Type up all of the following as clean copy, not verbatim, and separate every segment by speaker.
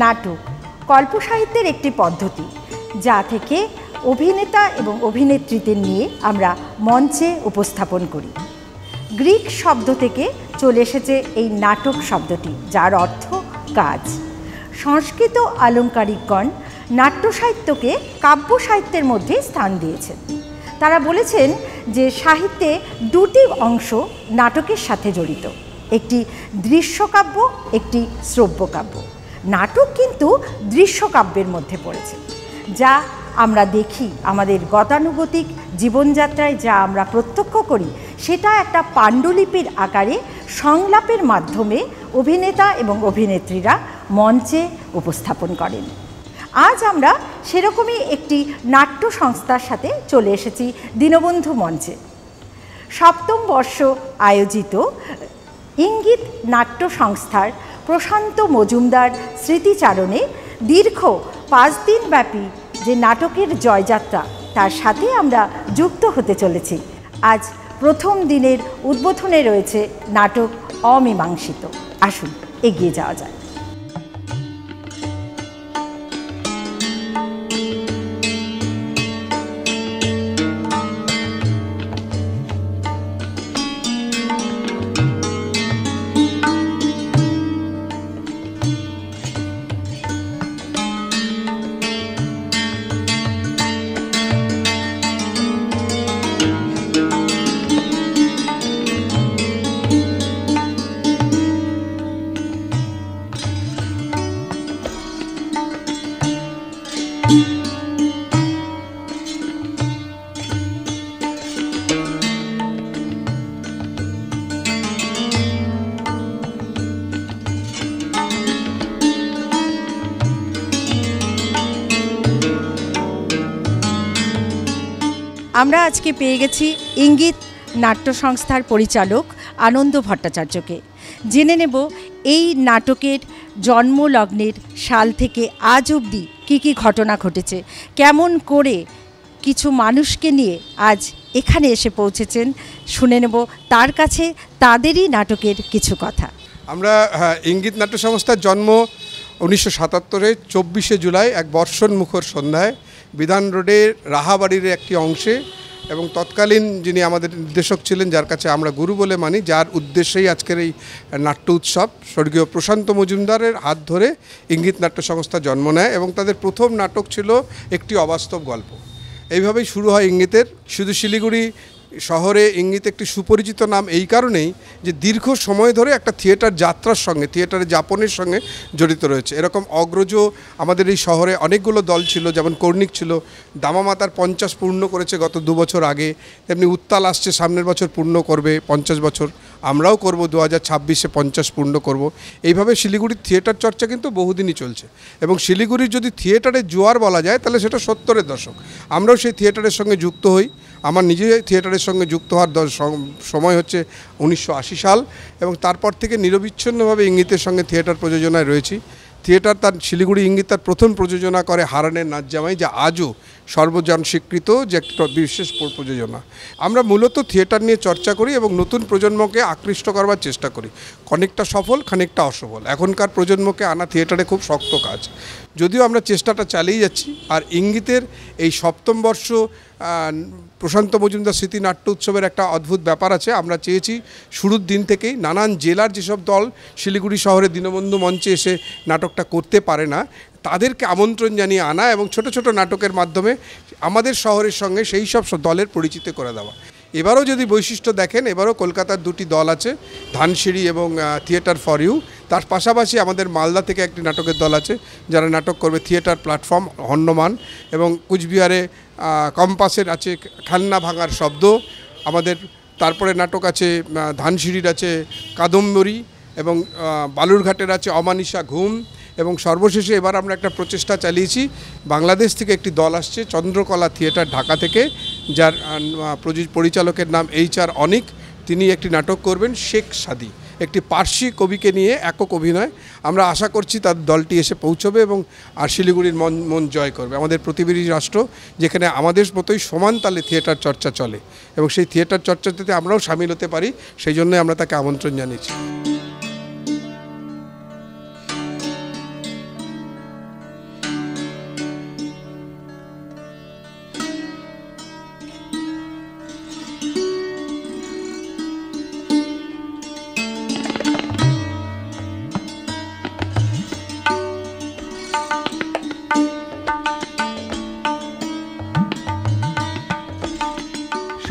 Speaker 1: নাটক কল্প সাহিত্যের একটি পদ্ধতি, যা থেকে অভিনেতা এবং অভিনেত্রীদের নিয়ে আমরা মঞ্চে উপস্থাপন করি। গ্রিক শব্দ থেকে চলে এসেছে এই নাটক শব্দটি, যার অর্থ কাজ। সংস্কৃত আলংকারিকগণ নাট্য সাহিত্যকে কাব্য সাহিত্যের মধ্যে স্থান দিয়েছেন। তারা বলেছেন যে সাহিত্যে দুটি অংশ নাটকের সাথে জড়িত, একটি দৃশ্যকাব্য, একটি শ্রব্যকাব্য। নাটক কিন্তু দৃশ্যকাব্যের মধ্যে পড়েছে, যা আমরা দেখি আমাদের গতানুগতিক জীবনযাত্রায়, যা আমরা প্রত্যক্ষ করি, সেটা একটা পাণ্ডুলিপির আকারে সংলাপের মাধ্যমে অভিনেতা এবং অভিনেত্রীরা মঞ্চে উপস্থাপন করেন। আজ আমরা সেরকমই একটি নাট্য সংস্থার সাথে চলে এসেছি দীনবন্ধু মঞ্চে। সপ্তম বর্ষ আয়োজিত ইঙ্গিত নাট্য সংস্থার প্রশান্ত মজুমদার স্মৃতিচারণে দীর্ঘ 5 দিনব্যাপী যে নাটকের জয়যাত্রা, তার সাথে আমরা যুক্ত হতে চলেছি। আজ প্রথম দিনের উদ্বোধনে রয়েছে নাটক অমীমাংসিত। আসুন এগিয়ে যাওয়া যায়। আমরা আজকে পেয়ে গেছি ইঙ্গিত নাট্য সংস্থার পরিচালক আনন্দ ভট্টাচার্যকে। জেনে নেব এই নাটকের জন্মলগ্নের সাল থেকে আজ অবধি কী কী ঘটনা ঘটেছে, কেমন করে কিছু মানুষকে নিয়ে আজ এখানে এসে পৌঁছেছেন। শুনে নেব তার কাছে তাদেরই নাটকের কিছু কথা।
Speaker 2: আমরা ইঙ্গিত নাট্য সংস্থার জন্ম 1977-এ 24শে জুলাই এক বর্ষণ মুখর সন্ধ্যায় বিধান রোডের রাহাবাড়ির একটি অংশে, এবং তৎকালীন যিনি আমাদের নির্দেশক ছিলেন, যার কাছে আমরা গুরু বলে মানি, যার উদ্দেশ্যেই আজকের এই নাট্য উৎসব, স্বর্গীয় প্রশান্ত মজুমদারের হাত ধরে ইঙ্গিত নাট্য সংস্থা জন্ম নেয়। এবং তাদের প্রথম নাটক ছিল একটি অবাস্তব গল্প। এইভাবেই শুরু হয় ইঙ্গিতের। শুধু শিলিগুড়ি শহরে ইঙ্গিত একটি সুপরিচিত নাম এই কারণেই যে দীর্ঘ সময় ধরে একটা থিয়েটার যাত্রার সঙ্গে, থিয়েটারে যাপনের সঙ্গে জড়িত রয়েছে। এরকম অগ্রজ আমাদের এই শহরে অনেকগুলো দল ছিল, যেমন কর্ণিক ছিল, দামামাতার 50 পূর্ণ করেছে গত 2 বছর আগে, তেমনি উত্তাল আসছে সামনের বছর পূর্ণ করবে 50 বছর, আমরাও করব 2026-এ 50 পূর্ণ করব। এইভাবে শিলিগুড়ির থিয়েটার চর্চা কিন্তু বহুদিনই চলছে। এবং শিলিগুড়ির যদি থিয়েটারের জোয়ার বলা যায় তাহলে সেটা 70-এর দশক। আমরাও সেই থিয়েটারের সঙ্গে যুক্ত হই। আমার নিজে থিয়েটারের সঙ্গে যুক্ত হওয়ার সময় হচ্ছে 1980 সাল, এবং তারপর থেকে নিরবিচ্ছিন্নভাবে ইঙ্গিতের সঙ্গে থিয়েটার প্রযোজনায় রয়েছি। থিয়েটার তার শিলিগুড়ি ইঙ্গিত তার প্রথম প্রযোজনা করে হারানের নাচ জামাই, যা আজও সর্বজন স্বীকৃত যে একটা বিশেষ প্রযোজনা। আমরা মূলত থিয়েটার নিয়ে চর্চা করি এবং নতুন প্রজন্মকে আকৃষ্ট করবার চেষ্টা করি। খানিকটা সফল, খানিকটা অসফল। এখনকার প্রজন্মকে আনা থিয়েটারে খুব শক্ত কাজ, যদিও আমরা চেষ্টাটা চালিয়ে যাচ্ছি। আর ইঙ্গিতের এই সপ্তম বর্ষ প্রশান্ত মজুমদার স্মৃতি নাট্য উৎসবের একটা অদ্ভুত ব্যাপার আছে। আমরা চেয়েছি শুরুর দিন থেকেই নানান জেলার যেসব দল শিলিগুড়ি শহরে দীনবন্ধু মঞ্চে এসে নাটকটা করতে পারে না, তাদেরকে আমন্ত্রণ জানিয়ে আনা এবং ছোট ছোট নাটকের মাধ্যমে আমাদের শহরের সঙ্গে সেই সব দলের পরিচিত করে দেওয়া। এবারও যদি বৈশিষ্ট্য দেখেন, এবারও কলকাতার 2টি দল আছে, ধানসিঁড়ি এবং থিয়েটার ফর ইউ। তার পাশাপাশি আমাদের মালদা থেকে একটি নাটকের দল আছে, যারা নাটক করবে থিয়েটার প্ল্যাটফর্ম হন্যমান, এবং কুচবিহারে কম্পাসের আছে খেলনা ভাঙার শব্দ। আমাদের তারপরে নাটক আছে ধানসিঁড়ির আছে কাদম্বরী, এবং বালুরঘাটের আছে অমানিসা ঘুম। এবং সর্বশেষে এবার আমরা একটা প্রচেষ্টা চালিয়েছি, বাংলাদেশ থেকে একটি দল আসছে চন্দ্রকলা থিয়েটার ঢাকা থেকে, যার পরিচালকের নাম HR অনিক। তিনি একটি নাটক করবেন শেখ সাদি, একটি পার্সি কবিকে নিয়ে একক অভিনয়। আমরা আশা করছি তার দলটি এসে পৌঁছবে এবং আর শিলিগুড়ির মন জয় করবে। আমাদের প্রতিবেশী রাষ্ট্র, যেখানে আমাদের মতোই সমান তালে থিয়েটার চর্চা চলে, এবং সেই থিয়েটার চর্চাতে আমরাও সামিল হতে পারি, সেই জন্যই আমরা তাকে আমন্ত্রণ জানিয়েছি।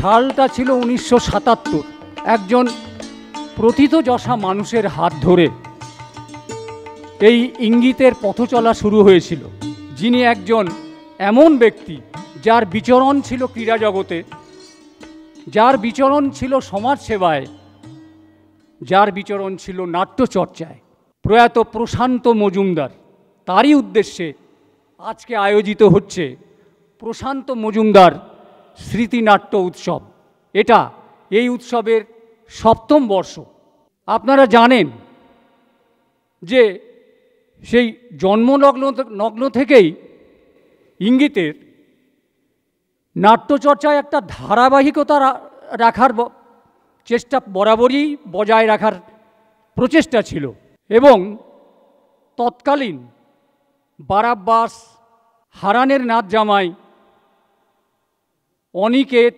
Speaker 3: সালটা ছিল 1977। একজন প্রথিতযশা মানুষের হাত ধরে এই ইঙ্গিতের পথ চলা শুরু হয়েছিল, যিনি একজন এমন ব্যক্তি যার বিচরণ ছিল ক্রীড়া জগতে, যার বিচরণ ছিল সমাজ সেবায়, যার বিচরণ ছিল নাট্যচর্চায়, প্রয়াত প্রশান্ত মজুমদার। তারই উদ্দেশ্যে আজকে আয়োজিত হচ্ছে প্রশান্ত মজুমদার স্মৃতিনাট্য উৎসব। এটা এই উৎসবের 7ম বর্ষ। আপনারা জানেন যে সেই জন্মলগ্ন থেকেই ইঙ্গিতের নাট্যচর্চায় একটা ধারাবাহিকতা রাখার চেষ্টা বরাবরই বজায় রাখার প্রচেষ্টা ছিল, এবং তৎকালীন বারাব্বাস, হারানের নাচ জামাই, অনিকেত,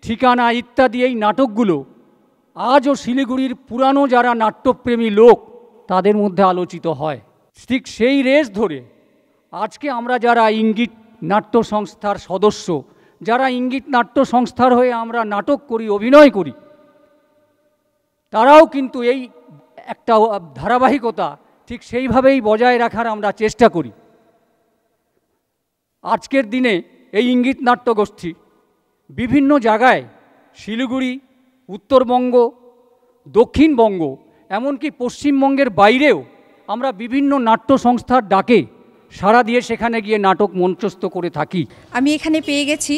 Speaker 3: ঠিকানা ইত্যাদি এই নাটকগুলো আজও শিলিগুড়ির পুরানো যারা নাট্যপ্রেমী লোক তাদের মধ্যে আলোচিত হয়। ঠিক সেই রেশ ধরে আজকে আমরা যারা ইঙ্গিত নাট্য সংস্থার সদস্য, যারা ইঙ্গিত নাট্য সংস্থার হয়ে আমরা নাটক করি, অভিনয় করি, তারাও কিন্তু এই একটা ধারাবাহিকতা ঠিক সেইভাবেই বজায় রাখার আমরা চেষ্টা করি। আজকের দিনে এই ইঙ্গিত নাট্যগোষ্ঠী বিভিন্ন জায়গায়, শিলিগুড়ি, উত্তরবঙ্গ, দক্ষিণবঙ্গ, এমনকি পশ্চিমবঙ্গের বাইরেও আমরা বিভিন্ন নাট্য সংস্থার ডাকে সাড়া দিয়ে সেখানে গিয়ে নাটক মঞ্চস্থ করে থাকি।
Speaker 1: আমি এখানে পেয়ে গেছি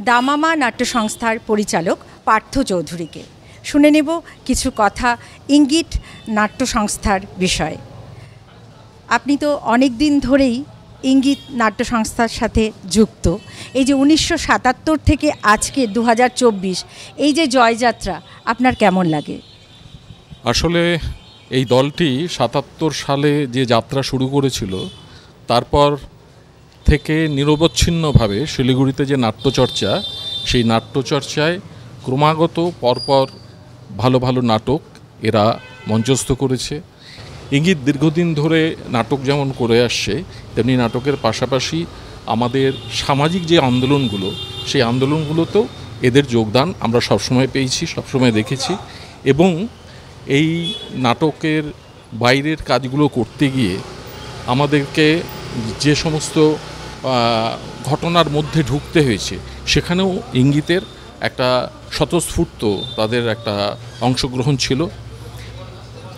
Speaker 1: দামামা নাট্য সংস্থার পরিচালক পার্থ চৌধুরীকে। শুনে নেব কিছু কথা ইঙ্গিত নাট্য সংস্থার বিষয়ে। আপনি তো অনেক দিন ধরেই ইঙ্গিত নাট্য সংস্থার সাথে যুক্ত। এই যে 1977 থেকে আজকে 2024, এই যে জয়যাত্রা, আপনার কেমন লাগে?
Speaker 4: আসলে এই দলটি 77 সালে যে যাত্রা শুরু করেছিল, তারপর থেকে নিরবচ্ছিন্নভাবে শিলিগুড়িতে যে নাট্যচর্চা, সেই নাট্যচর্চায় ক্রমাগত পরপর ভালো ভালো নাটক এরা মঞ্চস্থ করেছে। ইঙ্গিত দীর্ঘদিন ধরে নাটক যেমন করে আসছে, তেমনি নাটকের পাশাপাশি আমাদের সামাজিক যে আন্দোলনগুলো, সেই আন্দোলনগুলোতেও এদের যোগদান আমরা সবসময় পেয়েছি, সবসময় দেখেছি। এবং এই নাটকের বাইরের কাজগুলো করতে গিয়ে আমাদেরকে যে সমস্ত ঘটনার মধ্যে ঢুকতে হয়েছে, সেখানেও ইঙ্গিতের একটা স্বতঃস্ফূর্ত তাদের একটা অংশগ্রহণ ছিল।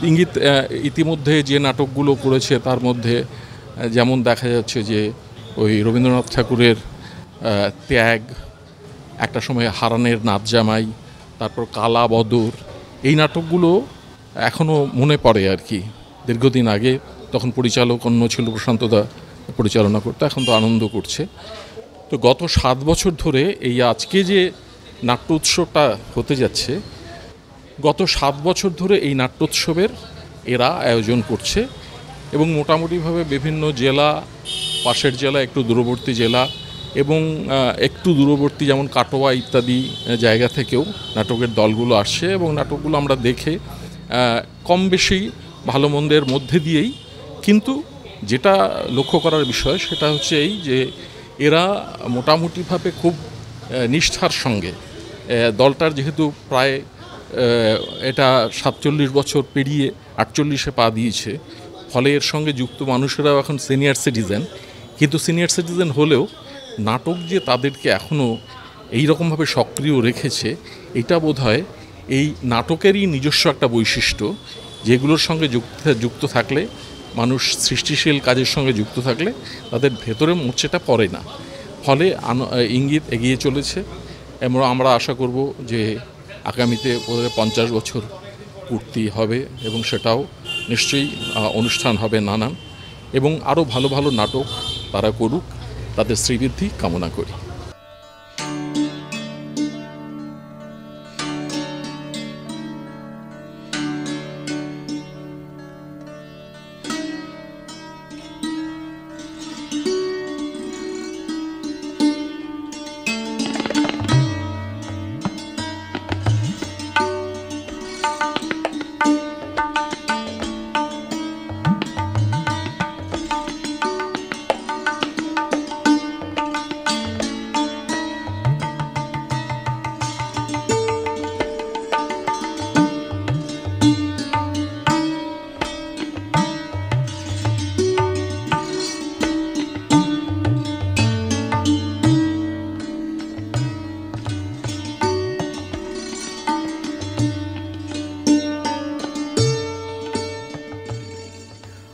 Speaker 4: ইঙ্গিত ইতিমধ্যে যে নাটকগুলো করেছে তার মধ্যে যেমন দেখা যাচ্ছে যে ওই রবীন্দ্রনাথ ঠাকুরের ত্যাগ, একটা সময় হারানের নাচ জামাই, তারপর কালা বদর, এই নাটকগুলো এখনও মনে পড়ে আর কি। দীর্ঘদিন আগে তখন পরিচালক অন্য ছিল, প্রশান্তদা পরিচালনা করতে, এখন তো আনন্দ করছে। তো গত 7 বছর ধরে এই আজকে যে নাট্য উৎসবটা হতে যাচ্ছে, গত 7 বছর ধরে এই নাট্যোৎসবের এরা আয়োজন করছে, এবং মোটামুটিভাবে বিভিন্ন জেলা, পাশের জেলা, একটু দূরবর্তী জেলা এবং একটু দূরবর্তী যেমন কাটোয়া ইত্যাদি জায়গা থেকেও নাটকের দলগুলো আসছে, এবং নাটকগুলো আমরা দেখে কম বেশি ভালো মন্দের মধ্যে দিয়েই, কিন্তু যেটা লক্ষ্য করার বিষয় সেটা হচ্ছে এই যে এরা মোটামুটিভাবে খুব নিষ্ঠার সঙ্গে, দলটার যেহেতু প্রায় এটা 47 বছর পেরিয়ে 48-এ পা দিয়েছে, ফলে এর সঙ্গে যুক্ত মানুষেরাও এখন সিনিয়র সিটিজেন। কিন্তু সিনিয়র সিটিজেন হলেও নাটক যে তাদেরকে এখনও এইরকমভাবে সক্রিয় রেখেছে, এটা বোধহয় এই নাটকেরই নিজস্ব একটা বৈশিষ্ট্য, যেগুলোর সঙ্গে যুক্ত থাকলে, মানুষ সৃষ্টিশীল কাজের সঙ্গে যুক্ত থাকলে তাদের ভেতরে মোর্চেটা পড়ে না। ফলে ইঙ্গিত এগিয়ে চলেছে, এবং আমরা আশা করব যে আগামীতে ওদের 50 বছর পূর্তি হবে, এবং সেটাও নিশ্চয়ই অনুষ্ঠান হবে নানান, এবং আরও ভালো ভালো নাটক তারা করুক, তাদের শ্রীবৃদ্ধি কামনা করি।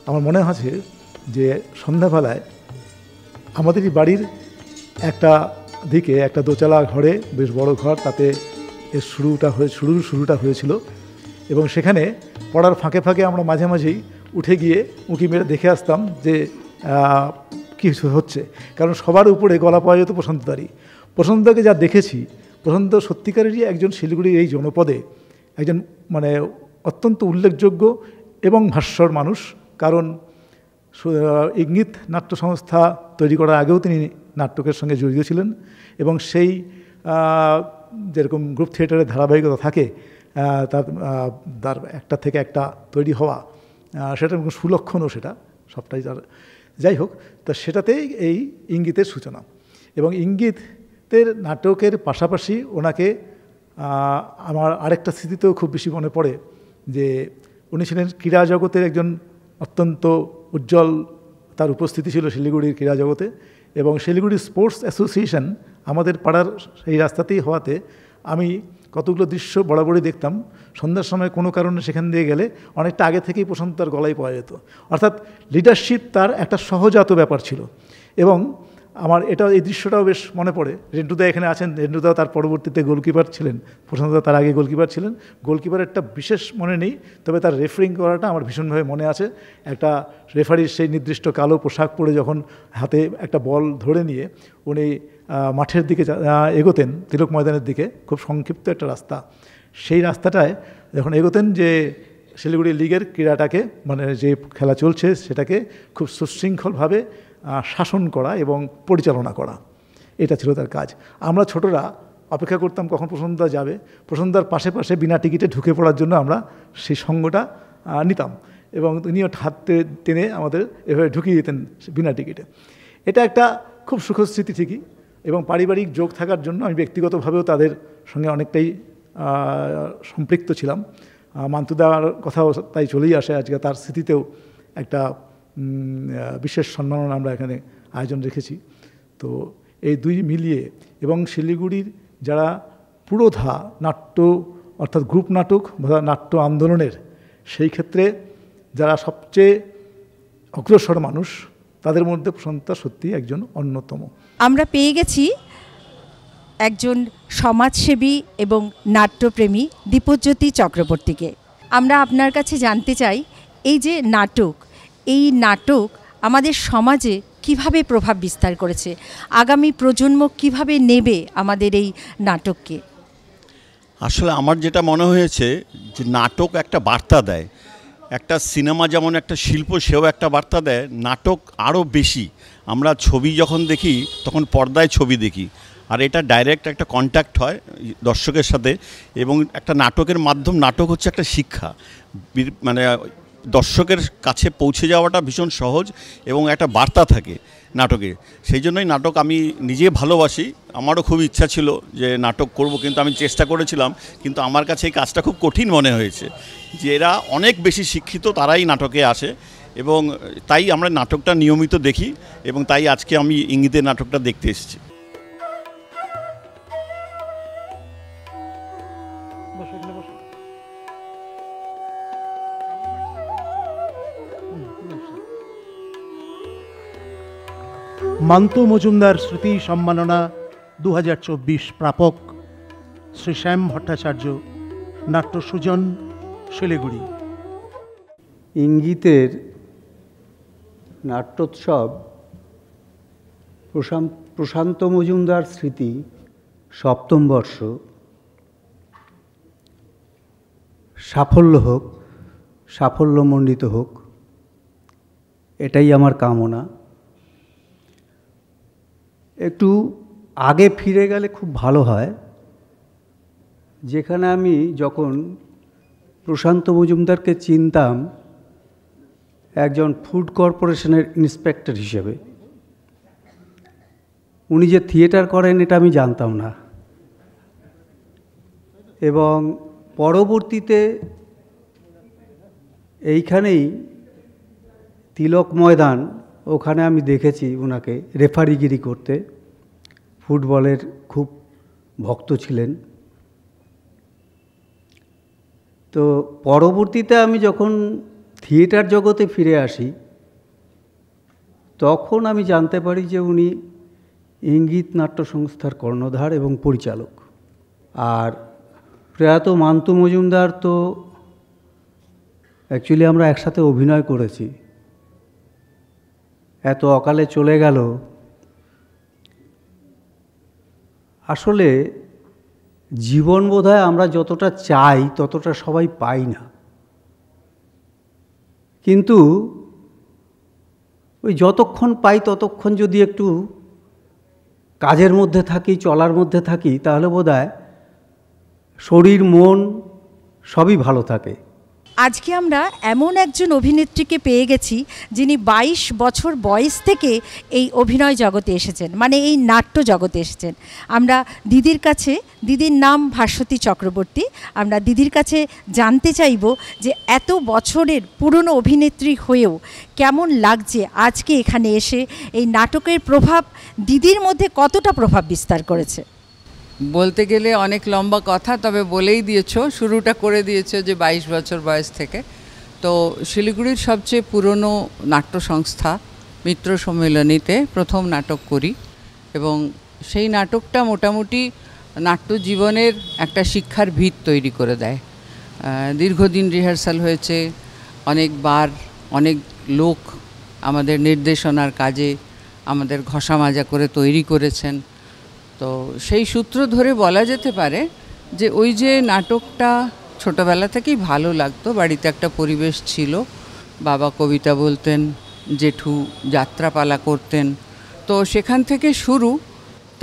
Speaker 5: আমার মনে আছে যে সন্ধ্যাবেলায় আমাদেরই বাড়ির একটা দিকে একটা দোতলা ঘরে, বেশ বড় ঘর, তাতে এর শুরুটা হয়েছিল এবং সেখানে পড়ার ফাঁকে ফাঁকে আমরা মাঝে মাঝেই উঠে গিয়ে উঁকি মেরে দেখে আসতাম যে কী হচ্ছে, কারণ সবার উপরে গলা পাওয়া যেত প্রশান্তদারই। প্রশান্তদাকে যা দেখেছি, প্রশান্ত সত্যিকারেরই একজন শিলিগুড়ির এই জনপদে একজন মানে অত্যন্ত উল্লেখযোগ্য এবং ভাস্বর মানুষ। কারণ ইঙ্গিত নাট্য সংস্থা তৈরি করার আগেও তিনি নাটকের সঙ্গে জড়িত ছিলেন এবং সেই যেরকম গ্রুপ থিয়েটারের ধারাবাহিকতা থাকে তার একটা থেকে একটা তৈরি হওয়া, সেটা সুলক্ষণও, সেটা সবটাই তার। যাই হোক, তা সেটাতেই এই ইঙ্গিতের সূচনা। এবং ইঙ্গিতের নাটকের পাশাপাশি ওনাকে আমার আরেকটা স্মৃতিতেও খুব বেশি মনে পড়ে যে উনি ছিলেন ক্রীড়া জগতের একজন অত্যন্ত উজ্জ্বল, তার উপস্থিতি ছিল শিলিগুড়ির ক্রীড়া জগতে। এবং শিলিগুড়ি স্পোর্টস অ্যাসোসিয়েশন আমাদের পাড়ার সেই রাস্তাতেই হওয়াতে আমি কতগুলো দৃশ্য বরাবরই দেখতাম। সন্ধ্যার সময় কোনো কারণে সেখান দিয়ে গেলে অনেকটা আগে থেকেই প্রশান্ত তার গলায় পাওয়া যেত। অর্থাৎ লিডারশিপ তার একটা সহজাত ব্যাপার ছিল। এবং আমার এই দৃশ্যটাও বেশ মনে পড়ে। রেন্টুদা এখানে আছেন, রেন্টুদা তার পরবর্তীতে গোলকিপার ছিলেন, প্রশান্তদা তার আগে গোলকিপার ছিলেন। গোলকিপারেরটা বিশেষ মনে নেই, তবে তার রেফারিং করাটা আমার ভীষণভাবে মনে আছে। একটা রেফারির সেই নির্দিষ্ট কালো পোশাক পরে যখন হাতে একটা বল ধরে নিয়ে উনি মাঠের দিকে এগোতেন, তিলক ময়দানের দিকে, খুব সংক্ষিপ্ত একটা রাস্তা, সেই রাস্তাটায় যখন এগোতেন যে শিলিগুড়ি লিগের ক্রীড়াটাকে, মানে যে খেলা চলছে সেটাকে খুব সুশৃঙ্খলভাবে শাসন করা এবং পরিচালনা করা, এটা ছিল তার কাজ। আমরা ছোটরা অপেক্ষা করতাম কখন প্রশান্তদা যাবে। প্রশান্তদার পাশে পাশে বিনা টিকিটে ঢুকে পড়ার জন্য আমরা সেই সঙ্গটা নিতাম এবং তিনিও হাত টেনে আমাদের এভাবে ঢুকিয়ে দিতেন বিনা টিকিটে। এটা একটা খুব সুখদ স্মৃতি ঠিকই। এবং পারিবারিক যোগ থাকার জন্য আমি ব্যক্তিগতভাবেও তাদের সঙ্গে অনেকটাই সম্পৃক্ত ছিলাম। মান্তুদার কথাও তাই চলেই আসে, আজকে তার স্মৃতিতেও একটা বিশেষ সম্মাননা আমরা এখানে আয়োজন রেখেছি। তো এই দুই মিলিয়ে এবং শিলিগুড়ির যারা পুরোধা নাট্য অর্থাৎ গ্রুপ নাটক বা নাট্য আন্দোলনের সেই ক্ষেত্রে যারা সবচেয়ে অগ্রসর মানুষ, তাদের মধ্যে প্রশান্ত সত্যি একজন অন্যতম।
Speaker 1: আমরা পেয়ে গেছি একজন সমাজসেবী এবং নাট্যপ্রেমী দীপজ্যোতি চক্রবর্তীকে। আমরা আপনার কাছে জানতে চাই, এই যে নাটক, এই নাটক আমাদের সমাজে কিভাবে প্রভাব বিস্তার করেছে, আগামী প্রজন্ম কিভাবে নেবে আমাদের এই নাটককে?
Speaker 6: আসলে আমার যেটা মনে হয়েছে যে নাটক একটা বার্তা দেয়। একটা সিনেমা যেমন একটা শিল্প, সেও একটা বার্তা দেয়। নাটক আরও বেশি। আমরা ছবি যখন দেখি তখন পর্দায় ছবি দেখি, আর এটা ডাইরেক্ট একটা কন্ট্যাক্ট হয় দর্শকের সাথে। এবং একটা নাটকের মাধ্যম, নাটক হচ্ছে একটা শিক্ষা, মানে দর্শকের কাছে পৌঁছে যাওয়াটা ভীষণ সহজ এবং একটা বার্তা থাকে নাটকে। সেই জন্যই নাটক আমি নিজে ভালোবাসি। আমারও খুব ইচ্ছা ছিল যে নাটক করব, কিন্তু আমি চেষ্টা করেছিলাম, কিন্তু আমার কাছে এই কাজটা খুব কঠিন মনে হয়েছে। যে এরা অনেক বেশি শিক্ষিত, তারাই নাটকে আসে এবং তাই আমরা নাটকটা নিয়মিত দেখি এবং তাই আজকে আমি ইঙ্গিতের নাটকটা দেখতে এসেছি।
Speaker 7: মান্তু মজুমদার স্মৃতি সম্মাননা 2024 প্রাপক শ্রী শ্যাম ভট্টাচার্য, নাট্য সুজন, শিলিগুড়ি।
Speaker 8: ইঙ্গিতের নাট্যোৎসব প্রশান্ত মজুমদার স্মৃতি 7ম বর্ষ সাফল্য হোক, সাফল্যমণ্ডিত হোক, এটাই আমার কামনা। একটু আগে ফিরে গেলে খুব ভালো হয়, যেখানে আমি যখন প্রশান্ত মজুমদারকে চিনতাম একজন ফুড কর্পোরেশনের ইন্সপেক্টর হিসেবে। উনি যে থিয়েটার করেন এটা আমি জানতাম না, এবং পরবর্তীতে এইখানেই তিলক ময়দান, ওখানে আমি দেখেছি ওনাকে রেফারিগিরি করতে। ফুটবলের খুব ভক্ত ছিলেন। তো পরবর্তীতে আমি যখন থিয়েটার জগতে ফিরে আসি, তখন আমি জানতে পারি যে উনি ইঙ্গিত নাট্য সংস্থার কর্ণধার এবং পরিচালক। আর প্রয়াত মান্তু মজুমদার তো অ্যাকচুয়ালি আমরা একসাথে অভিনয় করেছি, এত অকালে চলে গেল। আসলে জীবন বোধহয় আমরা যতটা চাই ততটা সবাই পাই না, কিন্তু ওই যতক্ষণ পাই ততক্ষণ যদি একটু কাজের মধ্যে থাকি, চলার মধ্যে থাকি, তাহলে বোধহয় শরীর মন সবই ভালো থাকে।
Speaker 1: আজকে আমরা এমন একজন অভিনেত্রীকে পেয়ে গেছি যিনি 22 বছর বয়স থেকে এই অভিনয় জগতে এসেছেন, মানে এই নাট্য জগতে এসেছেন। আমরা দিদির কাছে, দিদির নাম ভাস্বতী চক্রবর্তী, আমরা দিদির কাছে জানতে চাইব যে এত বছরের পুরনো অভিনেত্রী হয়েও কেমন লাগছে আজকে এখানে এসে, এই নাটকের প্রভাব দিদির মধ্যে কতটা প্রভাব বিস্তার করেছে।
Speaker 9: বলতে গেলে অনেক লম্বা কথা, তবে বলেই দিয়েছো, শুরুটা করে দিয়েছো যে 22 বছর বয়স থেকে। তো শিলিগুড়ির সবচেয়ে পুরনো নাট্য সংস্থা মিত্র সম্মেলনীতে প্রথম নাটক করি, এবং সেই নাটকটা মোটামুটি নাট্য জীবনের একটা শিক্ষার ভিত তৈরি করে দেয়। দীর্ঘদিন রিহার্সাল হয়েছে, অনেকবার অনেক লোক আমাদের নির্দেশনার কাজে আমাদের ঘষা মাজা করে তৈরি করেছেন। তো সেই সূত্র ধরে বলা যেতে পারে যে ওই যে নাটকটা ছোটোবেলা থেকেই ভালো লাগতো, বাড়িতে একটা পরিবেশ ছিল, বাবা কবিতা বলতেন, জেঠু যাত্রাপালা করতেন, তো সেখান থেকে শুরু।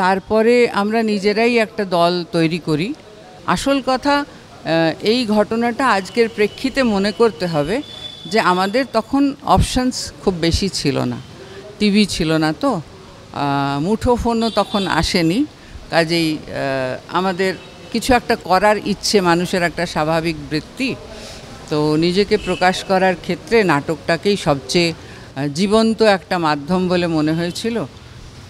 Speaker 9: তারপরে আমরা নিজেরাই একটা দল তৈরি করি। আসল কথা, এই ঘটনাটা আজকের প্রেক্ষিতে মনে করতে হবে যে আমাদের তখন অপশানস খুব বেশি ছিল না, টিভি ছিল না, তো মুঠোফোনও তখন আসেনি, কাজেই আমাদের কিছু একটা করার ইচ্ছে মানুষের একটা স্বাভাবিক বৃত্তি। তো নিজেকে প্রকাশ করার ক্ষেত্রে নাটকটাকেই সবচেয়ে জীবন্ত একটা মাধ্যম বলে মনে হয়েছিল।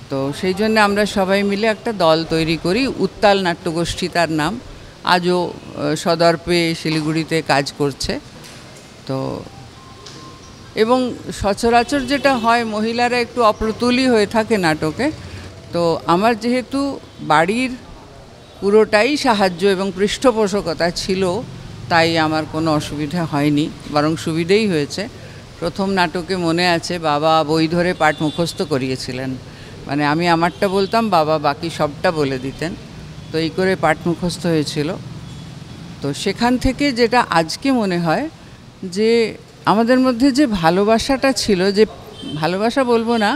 Speaker 9: তো সেই জন্য আমরা সবাই মিলে একটা দল তৈরি করি, উত্তাল নাট্যগোষ্ঠী তার নাম, আজও সদর্পে শিলিগুড়িতে কাজ করছে। তো এবং সচরাচর যেটা হয়, মহিলারা একটু অপ্রতুলই হয়ে থাকে নাটকে। তো আমার যেহেতু বাড়ির পুরোটাই সাহায্য এবং পৃষ্ঠপোষকতা ছিল, তাই আমার কোনো অসুবিধা হয়নি, বরং সুবিধেই হয়েছে। প্রথম নাটকে মনে আছে বাবা বই ধরে পাঠ মুখস্থ করিয়েছিলেন, মানে আমি আমারটা বলতাম, বাবা বাকি সবটা বলে দিতেন, তো এই করে পাঠ মুখস্থ হয়েছিল। তো সেখান থেকে যেটা আজকে মনে হয় যে আমাদের মধ্যে যে ভালোবাসাটা ছিল, যে ভালোবাসা বলবো না,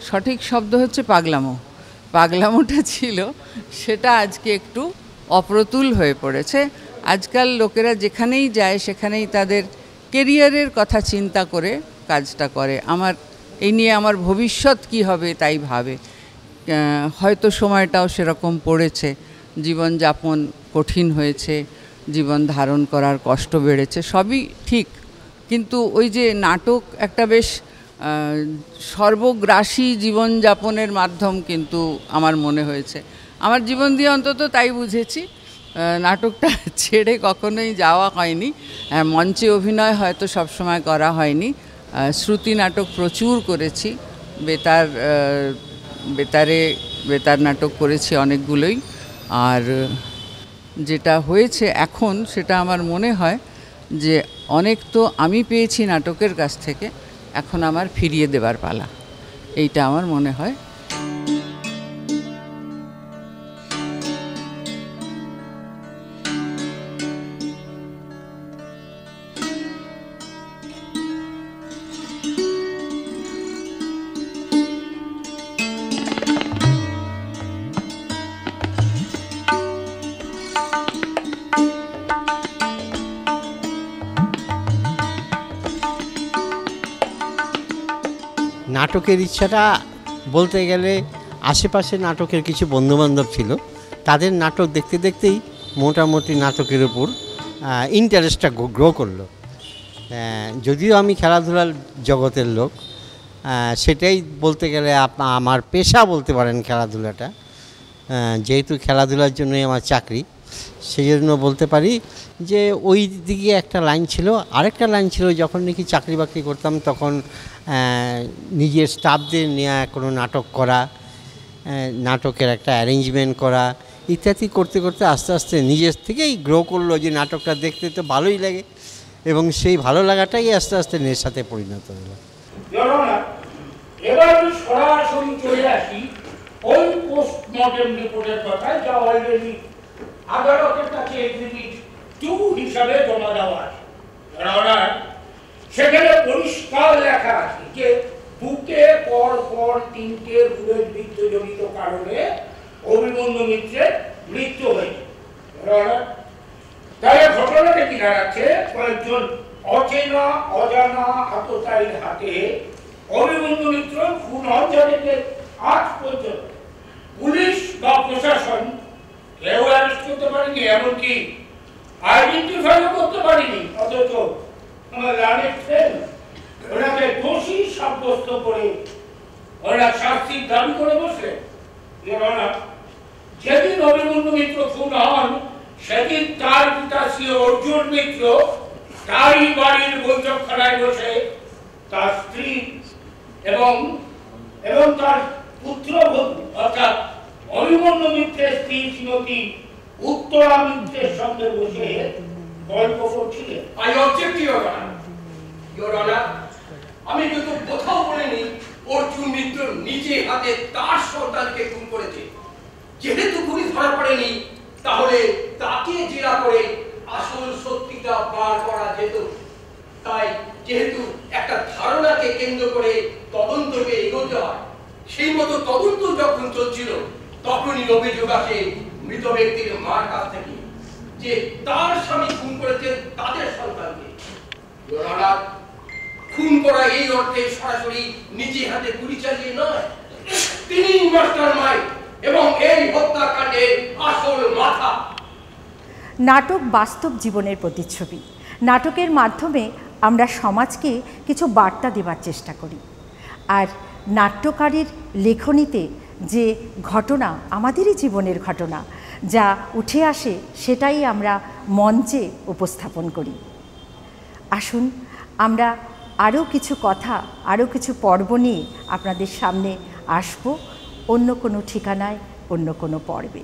Speaker 9: সঠিক শব্দ হচ্ছে পাগলামোটা ছিল, সেটা আজকে একটু অপ্রতুল হয়ে পড়েছে। আজকাল লোকেরা যেখানেই যায় সেখানেই তাদের কেরিয়ারের কথা চিন্তা করে কাজটা করে। এই নিয়ে আমার ভবিষ্যৎ কি হবে তাই ভাবে। হয়তো সময়টাও সেরকম পড়েছে, জীবনযাপন কঠিন হয়েছে, জীবন ধারণ করার কষ্ট বেড়েছে, সবই ঠিক, কিন্তু ওই যে নাটক একটা বেশ সর্বগ্রাসী জীবনযাপনের মাধ্যম কিন্তু আমার মনে হয়েছে। আমার জীবন দিয়ে অন্তত তাই বুঝেছি। নাটকটা ছেড়ে কখনোই যাওয়া হয়নি। মঞ্চে অভিনয় হয়তো সবসময় করা হয়নি, শ্রুতি নাটক প্রচুর করেছি, বেতার নাটক করেছি অনেকগুলোই। আর যেটা হয়েছে এখন, সেটা আমার মনে হয় যে অনেক তো আমি পেয়েছি নাটকের কাছ থেকে, এখন আমার ফিরিয়ে দেবার পালা, এইটা আমার মনে হয়।
Speaker 10: নাটকের ইচ্ছাটা বলতে গেলে আশেপাশে নাটকের কিছু বন্ধুবান্ধব ছিল, তাদের নাটক দেখতে দেখতেই মোটামুটি নাটকের উপর ইন্টারেস্টটা গ্রো করলো। যদিও আমি খেলাধুলার জগতের লোক, সেটাই বলতে গেলে আমার পেশা বলতে পারেন খেলাধুলাটা, যেহেতু খেলাধুলার জন্যই আমার চাকরি। সেই জন্য বলতে পারি যে ওই দিকে একটা লাইন ছিল। আরেকটা লাইন ছিল, যখন নাকি চাকরি বাকরি করতাম তখন নিজের স্টাফদের নিয়ে কোনো নাটক করা, নাটকের একটা অ্যারেঞ্জমেন্ট করা ইত্যাদি করতে করতে আস্তে আস্তে নিজের থেকেই গ্রো করলো যে নাটকটা দেখতে তো ভালোই লাগে, এবং সেই ভালো লাগাটাই আস্তে আস্তে নেশাতে পরিণত হলো।
Speaker 11: এবার আমি সরাসরি চলে আসি ওই পোস্টমর্টেম রিপোর্টের কথায়, যা অলরেডি আদালতের কাছে এক্সিবিট 2 হিসাবে জমা দেওয়া আছে। সেখানে পরিষ্কার লেখা আছে যে বুকে পর পর 3টে বুলেট বিদ্ধজনিত কারণে অভিমন্যু মিত্রের মৃত্যু হয়েছে। তাহলে ঘটনাটা কি দাঁড়াচ্ছে, কয়েকজন অচেনা অজানা আততায়ীর হাতে অভিমন্যু মিত্র খুন হন, যাদেরকে আজ পর্যন্ত পুলিশ বা প্রশাসন কেউ অ্যারেস্ট করতে পারেনি, এমনকি আইডেন্টিফাইও করতে পারেনি। অথচ আমার লানের ফ্রেন্ড ওনাকে দোষী সাব্যস্ত করে ওরা শাস্তির দাবি করে বসে। যেদিন অভিমন্যু মিত্র খুন হন সেদিন তার পিতা শ্রী অর্জুন মিত্র তারই বাড়ির বৈঠকখানায় বসে তার স্ত্রী এবং তার পুত্রবধূ অর্থাৎ অভিমন্যু মিত্রের স্ত্রী শ্রীমতী উত্তরা মিত্রের সঙ্গে বসে গল্প করছিলেন।
Speaker 12: আমি কিন্তু কোথাও বলিনি অর্জুন মিত্র নিজে হাতে তার সন্তানকে খুন করেছে। যেহেতু খুনি ধরা পড়েনি, তাহলে তাকে জেরা করে আসল সত্যিটা বার করা যেত। তাই যেহেতু একটা ধারণাকে কেন্দ্র করে তদন্তকে এগোতে হয়, সেই মতো তদন্ত যখন চলছিল তখনই অভিযোগ আসে মৃত ব্যক্তির মার কাছ থেকে যে তার স্বামী খুন করেছেন তাদের সন্তানকে। খুন করা এই অর্থে সরাসরি নিজে হাতে গুলি চালিয়ে নয়, তিনি মাস্টারমাইন্ড এবং এই হত্যাকাণ্ডের আসল মাথা।
Speaker 1: নাটক বাস্তব জীবনের প্রতিচ্ছবি। নাটকের মাধ্যমে আমরা সমাজকে কিছু বার্তা দেওয়ার চেষ্টা করি, আর নাট্যকারীর লেখনীতে যে ঘটনা, আমাদেরই জীবনের ঘটনা যা উঠে আসে, সেটাই আমরা মঞ্চে উপস্থাপন করি। আসুন আমরা আরও কিছু কথা, আরও কিছু পর্ব নিয়ে আপনাদের সামনে আসব, অন্য কোনো ঠিকানায়, অন্য কোনো পর্বে।